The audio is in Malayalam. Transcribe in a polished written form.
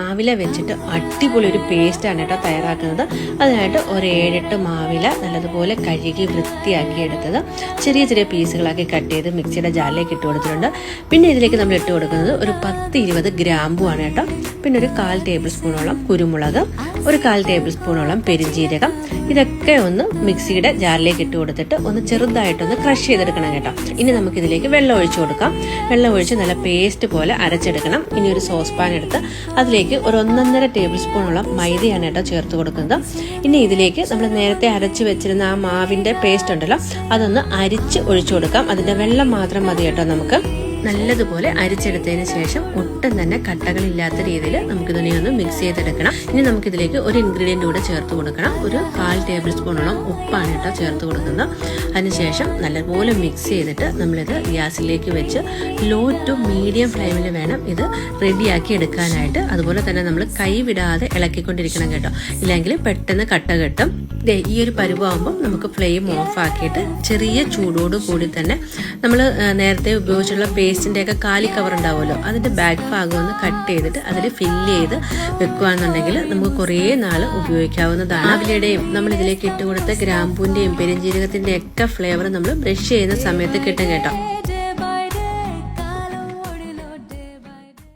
മാവില വെച്ചിട്ട് അടിപൊളി ഒരു പേസ്റ്റാണ് കേട്ടോ തയ്യാറാക്കുന്നത്. അതിനായിട്ട് ഒരു 7-8 മാവില നല്ലതുപോലെ കഴുകി വൃത്തിയാക്കി എടുത്തത് ചെറിയ ചെറിയ പീസുകളാക്കി കട്ട് ചെയ്ത് മിക്സിയുടെ ജാറിലേക്ക് ഇട്ട് കൊടുത്തിട്ടുണ്ട്. പിന്നെ ഇതിലേക്ക് നമ്മൾ ഇട്ട് കൊടുക്കുന്നത് ഒരു 10-20 ഗ്രാമ്പുവാണ് കേട്ടോ. പിന്നെ ഒരു 1/4 ടേബിൾ സ്പൂണോളം കുരുമുളക്, ഒരു 1/4 ടേബിൾ സ്പൂണോളം പെരിഞ്ജീരകം. ഇതൊക്കെ ഒന്ന് മിക്സിയുടെ ജാറിലേക്ക് ഇട്ട് കൊടുത്തിട്ട് ഒന്ന് ചെറുതായിട്ടൊന്ന് ക്രഷ് ചെയ്തെടുക്കണം കേട്ടോ. ഇനി നമുക്കിതിലേക്ക് വെള്ളം ഒഴിച്ചു കൊടുക്കാം. വെള്ളം ഒഴിച്ച് നല്ല പേസ്റ്റ് പോലെ അരച്ചെടുക്കണം. ഇനി ഒരു സോസ് പാൻ എടുത്ത് അതിലേക്ക് ഒരു 1.5 ടേബിൾ സ്പൂണോളം മൈദയാണ് കേട്ടോ ചേർത്ത് കൊടുക്കുന്നത്. ഇനി ഇതിലേക്ക് നമ്മൾ നേരത്തെ അരച്ച് വെച്ചിരുന്ന ആ മാവിന്റെ പേസ്റ്റ് ഉണ്ടല്ലോ, അതൊന്ന് അരിച്ച് ഒഴിച്ചു കൊടുക്കാം. അതിന്റെ വെള്ളം മാത്രം മതി കേട്ടോ. നമുക്ക് നല്ലതുപോലെ അരിച്ചെടുത്തതിന് ശേഷം ഒട്ടും തന്നെ കട്ടകളില്ലാത്ത രീതിയിൽ നമുക്കിതിനെ ഒന്ന് മിക്സ് ചെയ്തെടുക്കണം. ഇനി നമുക്കിതിലേക്ക് ഒരു ഇൻഗ്രീഡിയൻ്റ് കൂടെ ചേർത്ത് കൊടുക്കണം. ഒരു 1/4 ടേബിൾ സ്പൂണോളം ഉപ്പാണ് കേട്ടോ ചേർത്ത് കൊടുക്കുന്നത്. അതിനുശേഷം നല്ലപോലെ മിക്സ് ചെയ്തിട്ട് നമ്മളിത് ഗ്യാസിലേക്ക് വെച്ച് ലോ ടു മീഡിയം ഫ്ലെയിമിൽ വേണം ഇത് റെഡിയാക്കി എടുക്കാനായിട്ട്. അതുപോലെ തന്നെ നമ്മൾ കൈ വിടാതെ ഇളക്കിക്കൊണ്ടിരിക്കണം കേട്ടോ, ഇല്ലെങ്കിൽ പെട്ടെന്ന് കട്ട കെട്ടും. ഈ ഒരു പരുവാകുമ്പോൾ നമുക്ക് ഫ്ലെയിം ഓഫ് ആക്കിയിട്ട് ചെറിയ ചൂടോട് കൂടി തന്നെ നമ്മൾ നേരത്തെ ഉപയോഗിച്ചുള്ള പേസ്റ്റിന്റെ ഒക്കെ കാലി കവർ ഉണ്ടാവുമല്ലോ, അതിന്റെ ബാക്ക് ഭാഗം ഒന്ന് കട്ട് ചെയ്തിട്ട് അതിൽ ഫില്ല് ചെയ്ത് വെക്കുകയാണെന്നുണ്ടെങ്കിൽ നമുക്ക് കുറേ നാൾ ഉപയോഗിക്കാവുന്നതാണ്. മാവിലയുടെയും നമ്മൾ ഇതിലേക്ക് ഇട്ട് കൊടുത്ത ഗ്രാമ്പൂന്റെയും പെരിഞ്ജീരകത്തിന്റെ ഒക്കെ ഫ്ലേവർ നമ്മൾ ബ്രഷ് ചെയ്യുന്ന സമയത്ത് കിട്ടും കേട്ടോ.